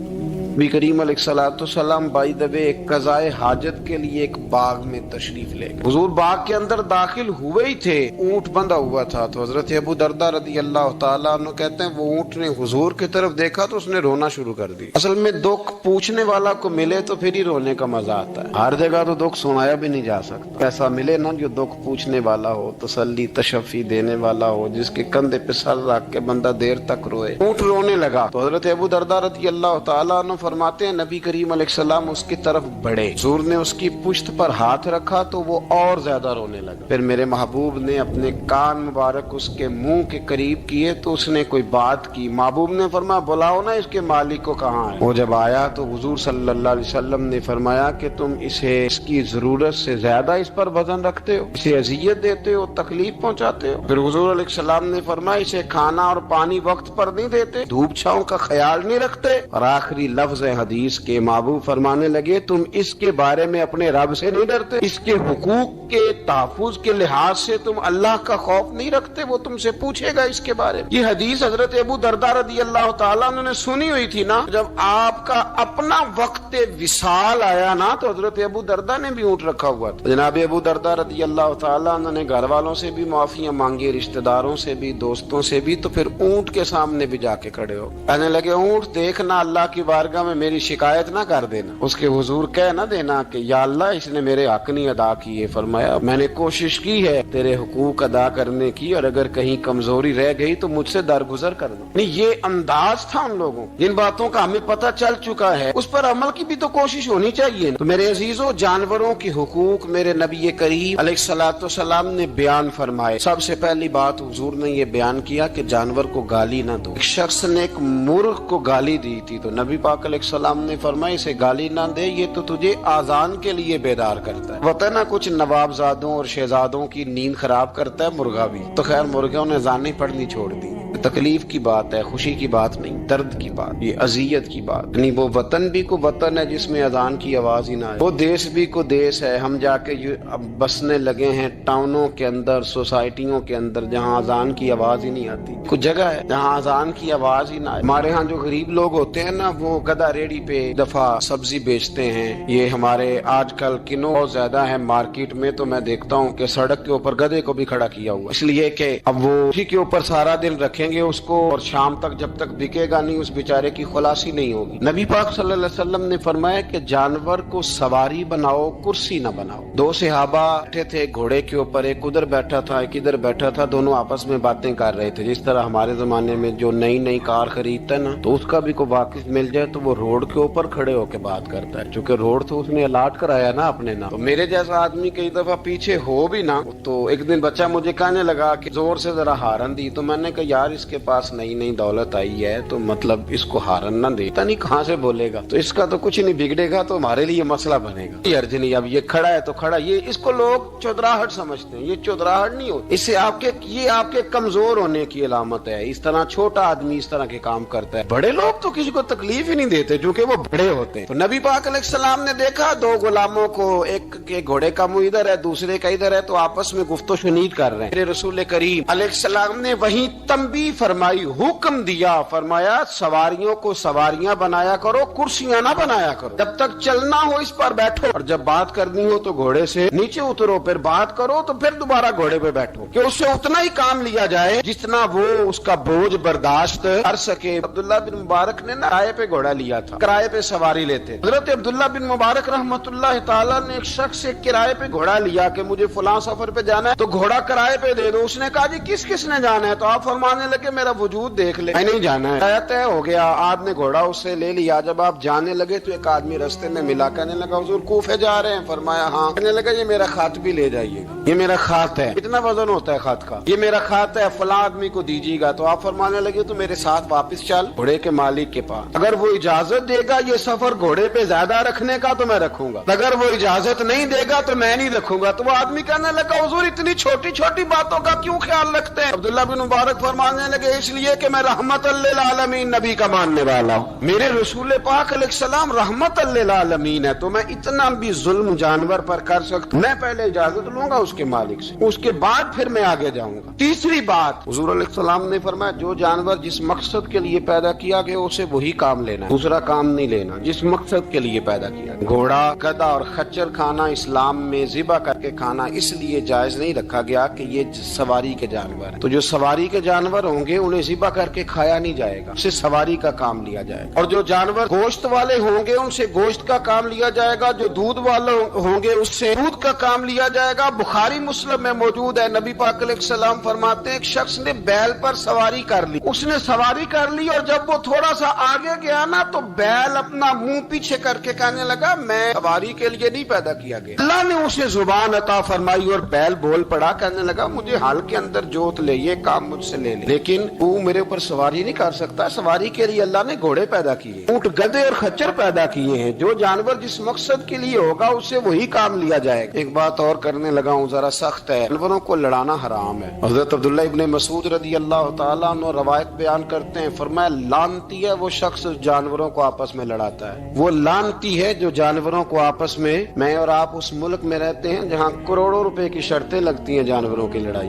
نبی کریم علیہ الصلوۃ والسلام بائی دا وے ایک قضائے حاجت کے لیے ایک باغ میں تشریف لے گئے۔ حضور باغ کے اندر داخل ہوئے ہی تھے، اونٹ بندھا ہوا تھا، تو حضرت ابو درداء رضی اللہ تعالیٰ عنہ کہتے ہیں وہ اونٹ نے حضور کی طرف دیکھا تو اس نے رونا شروع کر دی۔ اصل میں دکھ پوچھنے والا کو ملے تو پھر ہی رونے کا مزہ آتا ہے، ہر جگہ تو دکھ سنایا بھی نہیں جا سکتا۔ ایسا ملے نا جو دکھ پوچھنے والا ہو، تسلی تشفی دینے والا ہو، جس کے کندھے پہ سر رکھ کے بندہ دیر تک روئے۔ اونٹ رونے لگا تو حضرت ابو درداء رضی اللہ تعالیٰ عنہ فرماتے ہیں نبی کریم علیہ السلام اس کی طرف بڑھے، حضور نے اس کی پشت پر ہاتھ رکھا تو وہ اور زیادہ رونے لگا۔ پھر میرے محبوب نے اپنے کان مبارک اس کے منہ کے قریب کیے تو اس نے کوئی بات کی۔ محبوب نے فرمایا بلاؤ نا اس کے مالک کو کہاں ہے۔ وہ جب آیا تو حضور صلی اللہ علیہ وسلم نے فرمایا کہ تم اسے اس کی ضرورت سے زیادہ اس پر وزن رکھتے ہو، اسے اذیت دیتے ہو، تکلیف پہنچاتے ہو۔ پھر حضور علیہ السلام نے فرمایا اسے کھانا اور پانی وقت پر نہیں دیتے، دھوپ چھاؤں کا خیال نہیں رکھتے۔ اور آخری لفظ حدیث کے محبوب فرمانے لگے تم اس کے بارے میں اپنے رب سے نہیں ڈرتے، اس کے حقوق کے تحفظ کے لحاظ سے تم اللہ کا خوف نہیں رکھتے، وہ تم سے پوچھے گا اس کے بارے میں۔ یہ حدیث حضرت ابو درداء رضی اللہ تعالیٰ عنہ نے سنی ہوئی تھی نا۔ جب آپ کا اپنا وقت وصال آیا نا تو حضرت ابو درداء نے بھی اونٹ رکھا ہوا تھا۔ جناب ابو درداء رضی اللہ تعالیٰ عنہ نے گھر والوں سے بھی معافیاں مانگی، رشتہ داروں سے بھی، دوستوں سے بھی، تو پھر اونٹ کے سامنے بھی جا کے کھڑے ہو کہنے لگے اونٹ دیکھنا اللہ کی بارگاہ میں میری شکایت نہ کر دینا، اس کے حضور کہہ نہ دینا کہ یا اللہ اس نے میرے حق نہیں ادا کیے۔ فرمایا میں نے کوشش کی ہے تیرے حقوق ادا کرنے کی، اور اگر کہیں کمزوری رہ گئی تو مجھ سے درگزر کرنا۔ نہیں، یہ انداز تھا ان لوگوں، جن باتوں کا ہمیں پتہ چل چکا ہے اس پر عمل کی بھی تو کوشش ہونی چاہیے۔ تو میرے عزیزوں، جانوروں کے حقوق میرے نبی کریم علیہ الصلوۃ والسلام نے بیان فرمائے۔ سب سے پہلی بات حضور نے یہ بیان کیا کہ جانور کو گالی نہ دو۔ ایک شخص نے ایک مرغ کو گالی دی تھی تو نبی پاک علیہ السلام نے فرمایا اسے گالی نہ دے، یہ تو تجھے آذان کے لیے بیدار کرتا ہے۔ پتہ نہ کچھ نوابزادوں اور شہزادوں کی نیند خراب کرتا ہے مرغا بھی۔ تو خیر مرغوں نے اذانیں پڑھنی چھوڑ دی۔ تکلیف کی بات ہے، خوشی کی بات نہیں، درد کی بات، یہ اذیت کی بات۔ یعنی وہ وطن بھی کو وطن ہے جس میں اذان کی آواز ہی نہ آئے، وہ دیش بھی کو دیش ہے۔ ہم جا کے اب بسنے لگے ہیں ٹاؤنوں کے اندر، سوسائٹیوں کے اندر، جہاں اذان کی آواز ہی نہیں آتی۔ کچھ جگہ ہے جہاں اذان کی آواز ہی نہ آئے۔ ہمارے ہاں جو غریب لوگ ہوتے ہیں نا، وہ گدا ریڑھی پہ دفعہ سبزی بیچتے ہیں۔ یہ ہمارے آج کل کنو بہت زیادہ ہے مارکیٹ میں، تو میں دیکھتا ہوں کہ سڑک کے اوپر گدے کو بھی کھڑا کیا ہوا، اس لیے کہ اب وہ اسی کے اوپر سارا دن رکھیں گے اس کو، اور شام تک جب تک بکے گا نہیں اس بیچارے کی خلاصی نہیں ہوگی۔ نبی پاک صلی اللہ علیہ وسلم نے فرمایا کہ جانور کو سواری بناؤ، کرسی نہ بناؤ۔ دو صحابہ بیٹھے تھے گھوڑے کے اوپر، ایک ادھر بیٹھا تھا ایک ادھر بیٹھا تھا، دونوں آپس میں باتیں کر رہے تھے۔ جس طرح ہمارے زمانے میں جو نئی کار خریدتا ہے نا، تو اس کا بھی کوئی واقف مل جائے تو وہ روڈ کے اوپر کھڑے ہو کے بات کرتا ہے، چونکہ روڈ تو اس نے الاٹ کرایا نا اپنے نا۔ تو میرے جیسا آدمی کئی دفعہ پیچھے ہو بھی نا، تو ایک دن بچہ مجھے کہنے لگا کہ زور سے ذرا ہارن دی، تو میں نے کہا یار اس کے پاس نئی دولت آئی ہے تو مطلب اس کو ہارن نہ دے، پتہ نہیں کہاں سے بولے گا، تو اس کا تو کچھ نہیں بگڑے گا، تو ہمارے لیے مسئلہ بنے گا۔ یہ ارجنی اب یہ کھڑا ہے تو کھڑا، یہ اس کو لوگ چودراہٹ سمجھتے ہیں، یہ چودراہٹ نہیں ہوتی، اس سے یہ آپ کے کمزور ہونے کی علامت ہے۔ اس طرح چھوٹا آدمی اس طرح کے کام کرتا ہے، بڑے لوگ تو کسی کو تکلیف ہی نہیں دیتے کیونکہ وہ بڑے ہوتے ہیں۔ تو نبی پاک علیہ السلام نے دیکھا دو غلاموں کو، ایک کے گھوڑے کا منہ ادھر ہے دوسرے کا ادھر ہے، تو آپس میں گفت و شنید کر رہے ہیں۔ میرے رسول کریم علیہ السلام نے وہیں تنبیہ فرمائی، حکم دیا، فرمایا سواریوں کو سواریاں بنایا کرو، کرسیاں نہ بنایا کرو، جب تک چلنا ہو اس پر بیٹھو، اور جب بات کرنی ہو تو گھوڑے سے نیچے اترو، پھر بات کرو تو پھر دوبارہ گھوڑے پہ بیٹھو، کہ اس سے اتنا ہی کام لیا جائے جتنا وہ اس کا بوجھ برداشت کر سکے۔ عبداللہ بن مبارک نے کرائے پہ گھوڑا لیا تھا، کرائے پہ سواری لیتے۔ حضرت عبداللہ بن مبارک رحمت اللہ تعالیٰ نے ایک شخص سے کرائے پہ گھوڑا لیا کہ مجھے فلاں سفر پہ جانا ہے تو گھوڑا کرائے پہ دے دو۔ اس نے کہا جی کس نے جانا ہے؟ تو آپ فرمانے لگے میرا وجود دیکھ لے، میں نہیں جانا ہے۔ طے ہو گیا، آپ نے گھوڑا اس سے لے لیا۔ جب آپ جانے لگے تو ایک آدمی رستے میں ملا، کہنے لگا حضور کوفے جا رہے ہیں؟ فرمایا ہاں۔ کہنے لگا یہ میرا خط بھی لے جائیے گا، یہ میرا خط ہے، اتنا وزن ہوتا ہے خط کا، یہ میرا خط ہے، فلاں آدمی کو دیجیے گا۔ تو آپ فرمانے لگے تو میرے ساتھ واپس چل گھوڑے کے مالک کے پاس، اگر وہ اجازت دے گا یہ سفر گھوڑے پہ زیادہ رکھنے کا تو میں رکھوں گا، اگر وہ اجازت نہیں دے گا تو میں نہیں رکھوں گا۔ تو وہ آدمی کہنے لگا حضور اتنی چھوٹی چھوٹی باتوں کا کیوں خیال رکھتے ہیں؟ عبداللہ بن مبارک فرمانے لگے اس لیے کہ میں رحمت للعالمین نبی کا ماننے والا ہوں، میرے رسول پاک علیہ السلام رحمت للعالمین ہے، تو میں اتنا بھی ظلم جانور پر کر سکتا ہوں، میں پہلے اجازت لوں گا اس کے مالک سے، اس کے بعد پھر میں آگے جاؤں گا۔ تیسری بات حضور علیہ السلام نے فرمایا جو جانور جس مقصد کے لیے پیدا کیا گیا اسے وہی کام لینا، دوسرا کام نہیں لینا، جس مقصد کے لیے پیدا کیا گیا۔ گھوڑا، گدھا اور خچر کھانا اسلام میں ذبح کر کے کھانا اس لیے جائز نہیں رکھا گیا کہ یہ سواری کے جانور ہیں، تو جو سواری کے جانور ہوں گے انہیں ذبح کر کے کھایا نہیں جائے گا، اسے سواری کا کام لیا جائے گا، اور جو جانور گوشت والے ہوں گے ان سے گوشت کا کام لیا جائے گا، جو دودھ والے ہوں گے اس سے دودھ کا کام لیا جائے گا۔ بخاری مسلم میں موجود ہے، نبی پاک علیہ السلام فرماتے ہیں ایک شخص نے بیل پر سواری کر لی، اس نے سواری کر لی اور جب وہ تھوڑا سا آگے گیا نا تو بیل اپنا منہ پیچھے کر کے کہنے لگا میں سواری کے لیے نہیں پیدا کیا گیا۔ اللہ نے اسے زبان عطا فرمائی اور بیل بول پڑا، کہنے لگا مجھے حال کے اندر جوت لے، یہ کام مجھ سے لے لے، لیکن تو میرے اوپر سواری نہیں کر سکتا، سواری کے لیے اللہ نے گھوڑے پیدا کیے، اونٹ، گدھے اور خچر پیدا کیے ہیں، جو جانور جس مقصد کے لیے ہوگا اس سے وہی کام لیا جائے گا۔ ایک بات اور کرنے لگا ہوں ذرا سخت ہے، جانوروں کو لڑانا حرام ہے۔ حضرت عبداللہ ابن مسعود رضی اللہ تعالیٰ عنہ روایت بیان کرتے ہیں، فرمایا لعنتی ہے وہ شخص جانوروں کو آپس میں لڑاتا ہے، وہ لعنتی ہے جو جانوروں کو آپس میں اور آپ اس ملک میں رہتے ہیں جہاں کروڑوں روپے کی شرطیں لگتی ہیں جانوروں کی لڑائی،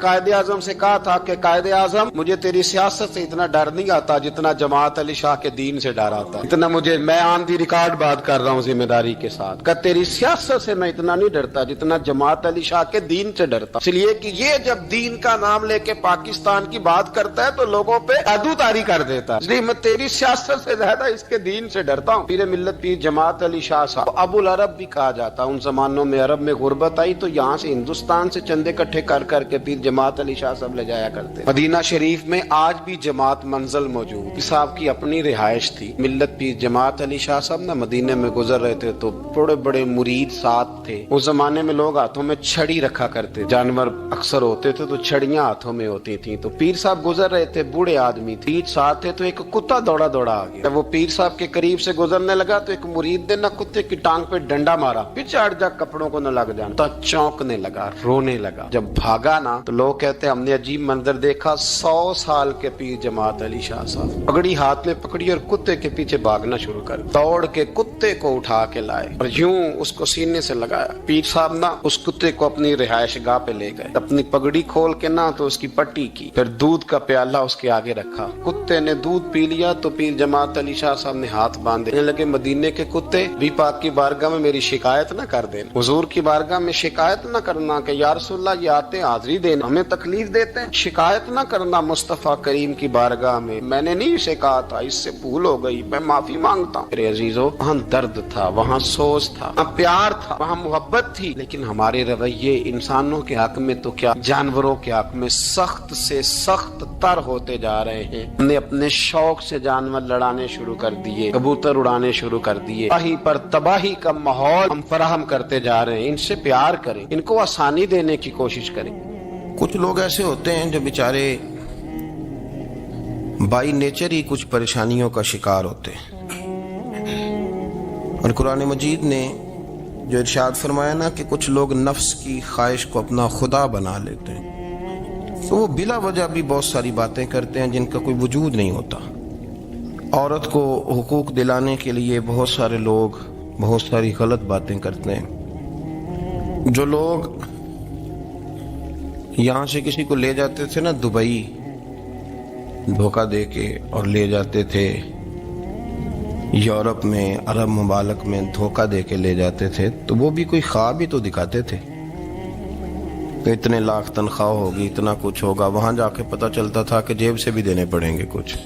قائد اعظم سے کہا تھا کہ قائد اعظم مجھے تیری سیاست سے اتنا ڈر نہیں آتا جتنا جماعت علی شاہ کے دین سے ڈر آتا. اتنا مجھے، میں آن دی ریکارڈ بات کر رہا ہوں ذمہ داری کے ساتھ، کہ تیری سیاست سے میں اتنا نہیں ڈرتا جتنا جماعت علی شاہ کے دین سے ڈرتا. اس لیے کہ یہ جب دین کا نام لے کے پاکستان کی بات کرتا ہے تو لوگوں پہ عدو تاری کر دیتا ہے. اس لیے میں تیری سیاست سے زیادہ اس کے دین سے ڈرتا ہوں. پیر ملت پیر جماعت علی شاہ صاحب ابو العرب بھی کہا جاتا. ان زمانوں میں عرب میں غربت آئی تو یہاں سے ہندوستان سے چندے اکٹھے کر کر کے پیر جماعت علی شاہ صاحب لے جایا کرتے. مدینہ شریف میں آج بھی جماعت منزل موجود. صاحب کی اپنی رہائش تھی. ملت پیر جماعت علی شاہ صاحب نہ مدینے میں گزر رہے تھے تو بڑے بڑے مرید ساتھ تھے. اس زمانے میں لوگ ہاتھوں میں چھڑی رکھا کرتے، جانور اکثر ہوتے تھے تو چھڑیاں ہاتھوں میں ہوتی تھیں. تو پیر صاحب گزر رہے تھے، بوڑھے آدمی تھے، ساتھ تھے، تو ایک کتا دوڑا دوڑا آ گیا. جب وہ پیر صاحب کے قریب سے گزرنے لگا تو ایک مرید نے نہ کتے کی ٹانگ پہ ڈنڈا مارا، پیچھے ہٹ جا، کپڑوں کو نہ لگ جانا. تو چونکنے لگا، رونے لگا. جب بھاگا نا تو لوگ کہتے ہم نے عجیب منظر دیکھا. 100 سال کے پیر جماعت علی شاہ صاحب پگڑی ہاتھ میں پکڑی اور کتے کے پیچھے بھاگنا شروع کر. دوڑ کے کتے کو اٹھا کے لائے اور یوں اس کو سینے سے لگایا. پیر صاحب نا اس کتے کو اپنی رہائش گاہ پہ لے گئے. اپنی پگڑی کھول کے نا تو اس کی پٹی کی، پھر دودھ کا پیالہ اس کے آگے رکھا. کتے نے دودھ پی لیا تو پیر جماعت علی شاہ صاحب نے ہاتھ باندھے لگے، مدینے کے کتے بھی پاک کی بارگاہ میں میری شکایت نہ کر دینا، حضور کی بارگاہ میں شکایت نہ کرنا کہ یا رسول اللہ یہ آتے حاضری دینا، ہمیں تکلیف دیتے ہیں، شکایت نہ کرنا مصطفیٰ کریم کی بارگاہ میں نے نہیں اسے کہا تھا، اس سے بھول ہو گئی، میں معافی مانگتا ہوں. میرے عزیزو، وہاں درد تھا، وہاں سوز تھا، وہاں پیار تھا، وہاں محبت تھی. لیکن ہمارے رویے انسانوں کے حق میں تو کیا جانوروں کے حق میں سخت سے سخت تر ہوتے جا رہے ہیں. ہم نے اپنے شوق سے جانور لڑانے شروع کر دیے، کبوتر اڑانے شروع کر دیے، تباہی پر تباہی کا ماحول ہم فراہم کرتے جا رہے ہیں. ان سے پیار کریں، ان کو آسانی دینے کی کوشش کریں. کچھ لوگ ایسے ہوتے ہیں جو بیچارے بائی نیچر ہی کچھ پریشانیوں کا شکار ہوتے ہیں، اور قرآن مجید نے جو ارشاد فرمایا نا کہ کچھ لوگ نفس کی خواہش کو اپنا خدا بنا لیتے ہیں، تو وہ بلا وجہ بھی بہت ساری باتیں کرتے ہیں جن کا کوئی وجود نہیں ہوتا. عورت کو حقوق دلانے کے لیے بہت سارے لوگ بہت ساری غلط باتیں کرتے ہیں. جو لوگ یہاں سے کسی کو لے جاتے تھے نا دبئی دھوکہ دے کے، اور لے جاتے تھے یورپ میں، عرب ممالک میں دھوکہ دے کے لے جاتے تھے، تو وہ بھی کوئی خواب ہی تو دکھاتے تھے کہ اتنے لاکھ تنخواہ ہوگی، اتنا کچھ ہوگا. وہاں جا کے پتہ چلتا تھا کہ جیب سے بھی دینے پڑیں گے کچھ.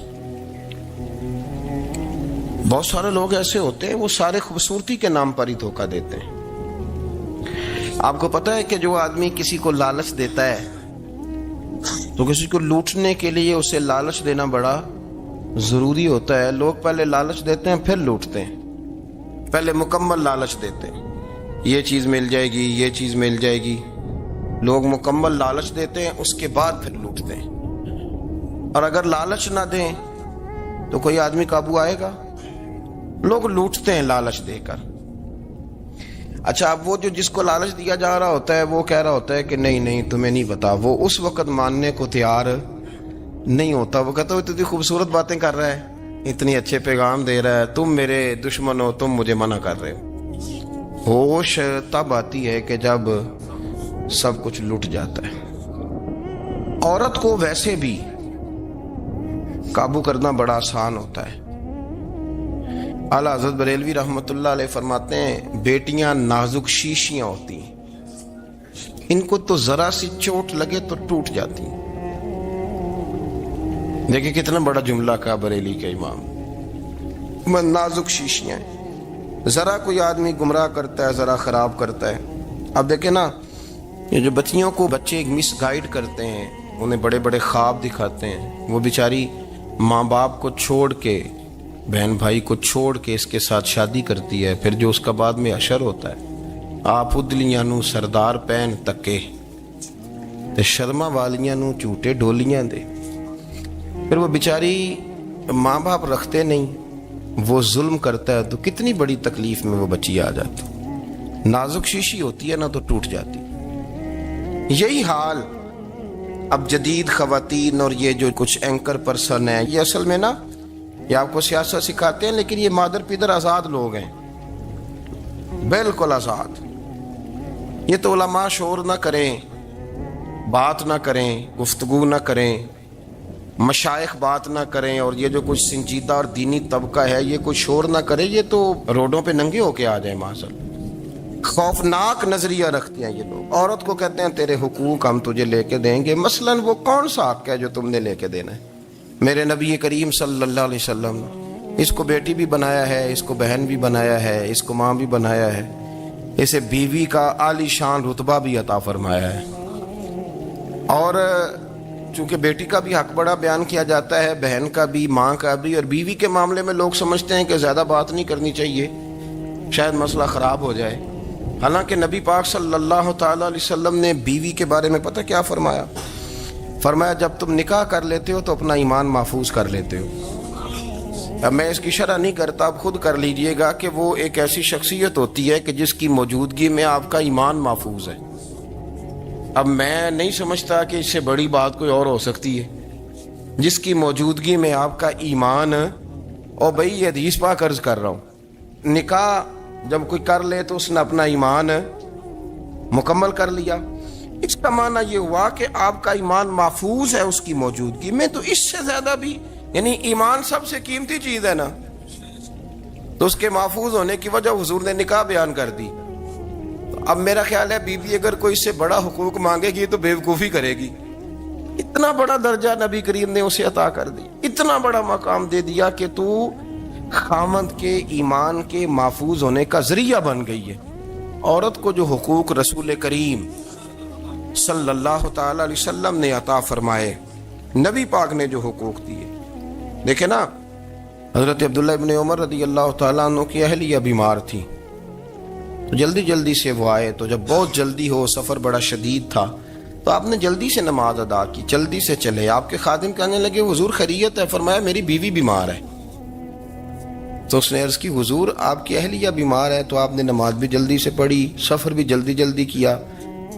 بہت سارے لوگ ایسے ہوتے ہیں، وہ سارے خوبصورتی کے نام پر ہی دھوکہ دیتے ہیں. آپ کو پتہ ہے کہ جو آدمی کسی کو لالچ دیتا ہے تو کسی کو لوٹنے کے لیے اسے لالچ دینا بڑا ضروری ہوتا ہے. لوگ پہلے لالچ دیتے ہیں پھر لوٹتے ہیں. پہلے مکمل لالچ دیتے ہیں، یہ چیز مل جائے گی، یہ چیز مل جائے گی. لوگ مکمل لالچ دیتے ہیں، اس کے بعد پھر لوٹتے ہیں. اور اگر لالچ نہ دیں تو کوئی آدمی قابو آئے گا؟ لوگ لوٹتے ہیں لالچ دے کر. اچھا، اب وہ جو جس کو لالچ دیا جا رہا ہوتا ہے وہ کہہ رہا ہوتا ہے کہ نہیں نہیں تمہیں نہیں پتا، وہ اس وقت ماننے کو تیار نہیں ہوتا. وہ کہتا ہے اتنی خوبصورت باتیں کر رہا ہے، اتنی اچھے پیغام دے رہا ہے، تم میرے دشمن ہو، تم مجھے منع کر رہے ہو. ہوش تب آتی ہے کہ جب سب کچھ لٹ جاتا ہے. عورت کو ویسے بھی قابو کرنا بڑا آسان ہوتا ہے. اعلیٰ حضرت بریلوی رحمۃ اللہ علیہ فرماتے ہیں بیٹیاں نازک شیشیاں ہوتی ہیں، ان کو تو ذرا سی چوٹ لگے تو ٹوٹ جاتی ہیں. دیکھیں کتنا بڑا جملہ کہا بریلی کے امام، نازک شیشیاں ہیں. ذرا کوئی آدمی گمراہ کرتا ہے، ذرا خراب کرتا ہے. اب دیکھیں نا، یہ جو بچیوں کو بچے مس گائیڈ کرتے ہیں، انہیں بڑے بڑے خواب دکھاتے ہیں، وہ بیچاری ماں باپ کو چھوڑ کے، بہن بھائی کو چھوڑ کے اس کے ساتھ شادی کرتی ہے. پھر جو اس کا بعد میں اشر ہوتا ہے، آپ ادلیاں نو سردار پہن تکے تے شرما والیاں نو جھوٹے ڈولیاں دے. پھر وہ بیچاری ماں باپ رکھتے نہیں، وہ ظلم کرتا ہے، تو کتنی بڑی تکلیف میں وہ بچی آ جاتی. نازک شیشی ہوتی ہے نا تو ٹوٹ جاتی. یہی حال اب جدید خواتین اور یہ جو کچھ اینکر پرسن ہیں، یہ اصل میں نا یہ آپ کو سیاست سکھاتے ہیں، لیکن یہ مادر پیدر آزاد لوگ ہیں، بالکل آزاد. یہ تو علماء شور نہ کریں بات نہ کریں، گفتگو نہ کریں، مشائخ بات نہ کریں، اور یہ جو کچھ سنجیدہ اور دینی طبقہ ہے یہ کوئی شور نہ کرے، یہ تو روڈوں پہ ننگے ہو کے آ جائیں معاذ۔ خوفناک نظریہ رکھتے ہیں یہ لوگ۔ عورت کو کہتے ہیں تیرے حقوق ہم تجھے لے کے دیں گے، مثلاً وہ کون سا حق ہے جو تم نے لے کے دینا ہے؟ میرے نبی کریم صلی اللہ علیہ وسلم اس کو بیٹی بھی بنایا ہے، اس کو بہن بھی بنایا ہے، اس کو ماں بھی بنایا ہے، اسے بیوی کا عالی شان رتبہ بھی عطا فرمایا ہے۔ اور چونکہ بیٹی کا بھی حق بڑا بیان کیا جاتا ہے، بہن کا بھی، ماں کا بھی، اور بیوی کے معاملے میں لوگ سمجھتے ہیں کہ زیادہ بات نہیں کرنی چاہیے، شاید مسئلہ خراب ہو جائے۔ حالانکہ نبی پاک صلی اللہ تعالیٰ علیہ وسلم نے بیوی کے بارے میں پتہ کیا فرمایا؟ فرمایا جب تم نکاح کر لیتے ہو تو اپنا ایمان محفوظ کر لیتے ہو۔ اب میں اس کی شرح نہیں کرتا، اب خود کر لیجئے گا کہ وہ ایک ایسی شخصیت ہوتی ہے کہ جس کی موجودگی میں آپ کا ایمان محفوظ ہے۔ اب میں نہیں سمجھتا کہ اس سے بڑی بات کوئی اور ہو سکتی ہے، جس کی موجودگی میں آپ کا ایمان، اور بھئی یہ حدیث پاک عرض کر رہا ہوں، نکاح جب کوئی کر لے تو اس نے اپنا ایمان مکمل کر لیا، اس کا معنی یہ ہوا کہ آپ کا ایمان محفوظ ہے اس کی موجودگی میں۔ تو اس سے زیادہ بھی، یعنی ایمان سب سے قیمتی چیز ہے نا، تو اس کے محفوظ ہونے کی وجہ حضور نے نکاح بیان کر دی۔ اب میرا خیال ہے بیوی اگر کوئی اس سے بڑا حقوق مانگے گی تو بیوقوفی کرے گی۔ اتنا بڑا درجہ نبی کریم نے اسے عطا کر دی، اتنا بڑا مقام دے دیا کہ تو خامند کے ایمان کے محفوظ ہونے کا ذریعہ بن گئی ہے۔ عورت کو جو حقوق رسول کریم صلی اللہ تعالی علیہ وسلم نے عطا فرمائے، نبی پاک نے جو حقوق دیے، دیکھیں نا، حضرت عبداللہ ابن عمر رضی اللہ تعالیٰ عنہ کی اہلیہ بیمار تھی، تو جلدی جلدی سے وہ آئے، تو جب بہت جلدی ہو، سفر بڑا شدید تھا، تو آپ نے جلدی سے نماز ادا کی، جلدی سے چلے۔ آپ کے خادم کہنے لگے حضور خیریت ہے؟ فرمایا میری بیوی بیمار ہے۔ تو اس نے عرض کی حضور آپ کی اہلیہ بیمار ہے، تو آپ نے نماز بھی جلدی سے پڑھی، سفر بھی جلدی جلدی کیا۔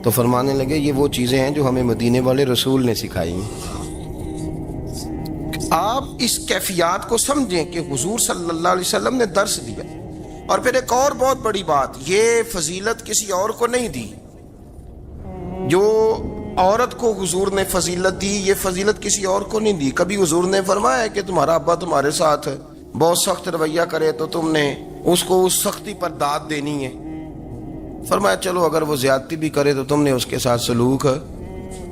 تو فرمانے لگے یہ وہ چیزیں ہیں جو ہمیں مدینے والے رسول نے سکھائی ہیں۔ آپ اس کیفیات کو سمجھیں کہ حضور صلی اللہ علیہ وسلم نے درس دیا۔ اور پھر ایک اور بہت بڑی بات، یہ فضیلت کسی اور کو نہیں دی، جو عورت کو حضور نے فضیلت دی، یہ فضیلت کسی اور کو نہیں دی۔ کبھی حضور نے فرمایا ہے کہ تمہارا ابا تمہارے ساتھ بہت سخت رویہ کرے تو تم نے اس کو اس سختی پر داد دینی ہے؟ فرمایا چلو اگر وہ زیادتی بھی کرے تو تم نے اس کے ساتھ سلوک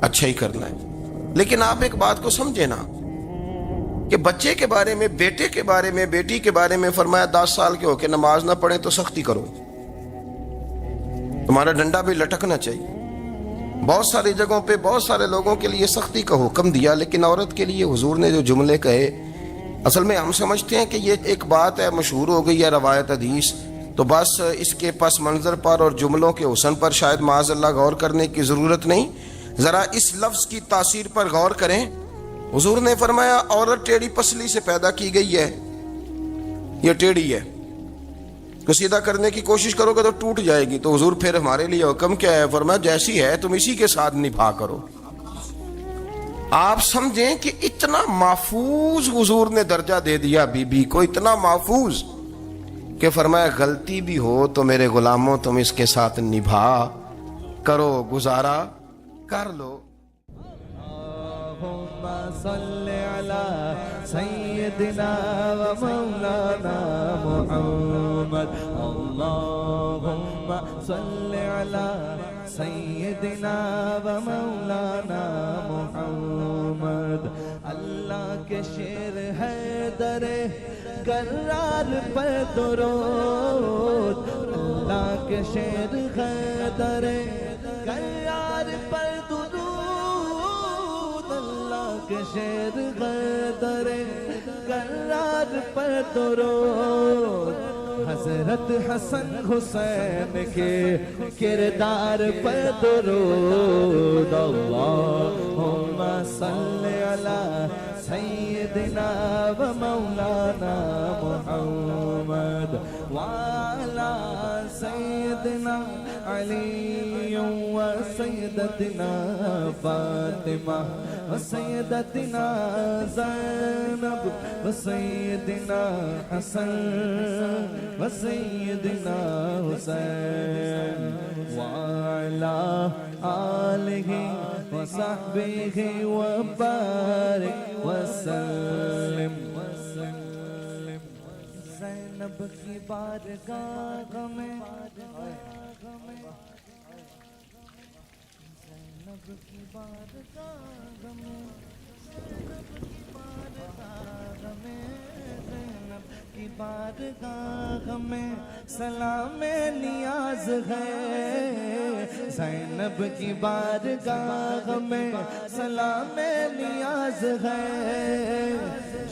اچھا ہی کرنا ہے۔ لیکن آپ ایک بات کو سمجھے نا کہ بچے کے بارے میں، بیٹے کے بارے میں، بیٹی کے بارے میں فرمایا 10 سال کے ہو کے نماز نہ پڑھیں تو سختی کرو، تمہارا ڈنڈا بھی لٹکنا چاہیے۔ بہت ساری جگہوں پہ بہت سارے لوگوں کے لیے سختی کا حکم دیا، لیکن عورت کے لیے حضور نے جو جملے کہے، اصل میں ہم سمجھتے ہیں کہ یہ ایک بات ہے، مشہور ہو گئی ہے روایت حدیث، تو بس اس کے پس منظر پر اور جملوں کے حسن پر شاید معاذ اللہ غور کرنے کی ضرورت نہیں، ذرا اس لفظ کی تاثیر پر غور کریں۔ حضور نے فرمایا عورت ٹیڑھی پسلی سے پیدا کی گئی ہے، یہ ٹیڑھی ہے، تو سیدھا کرنے کی کوشش کرو گے تو ٹوٹ جائے گی۔ تو حضور پھر ہمارے لیے حکم کیا ہے؟ فرمایا جیسی ہے تم اسی کے ساتھ نبھا کرو۔ آپ سمجھیں کہ اتنا محفوظ حضور نے درجہ دے دیا بی بی کو، اتنا محفوظ کہ فرمایا غلطی بھی ہو تو میرے غلاموں تم اس کے ساتھ نبھا کرو، گزارا کر لو۔ اللهم صل على سيدنا ومولانا محمد، اللهم صل على سيدنا ومولانا محمد۔ اللہ کے شیر ہے در کرار پر درود، اللہ کے شیر ہے در کرار پر درود، کہ شیر غدر کرار پر درود، حضرت حسن حسین کے کردار پر درود، اللہم صل علی سیدنا و مولانا محمد وعلی سیدنا علی و سیدتنا فاطمہ و سیدتنا زینب و سیدنا حسن و سیدنا حسین وعلی آلہ وصحبه وبارك وسلم زینب کی بارگاہ میں زینب کی بارگاہ میں زینب کی بارگاہ میں سلام نیاز ہے زینب کی بارگاہ میں سلام نیاز ہے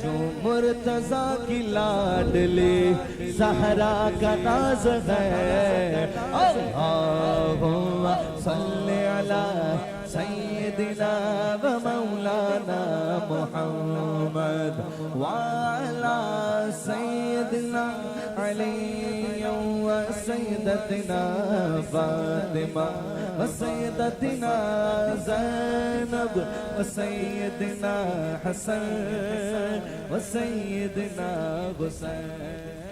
جو مرتضیٰ کی لاڈلی زہرا کا ناز ہے اللہم صلی علی سیدنا و مولانا محمد وعلى سيدنا علي وسيدتنا فاطمة وسيدتنا زينب وسيدنا حسن وسيدنا حسين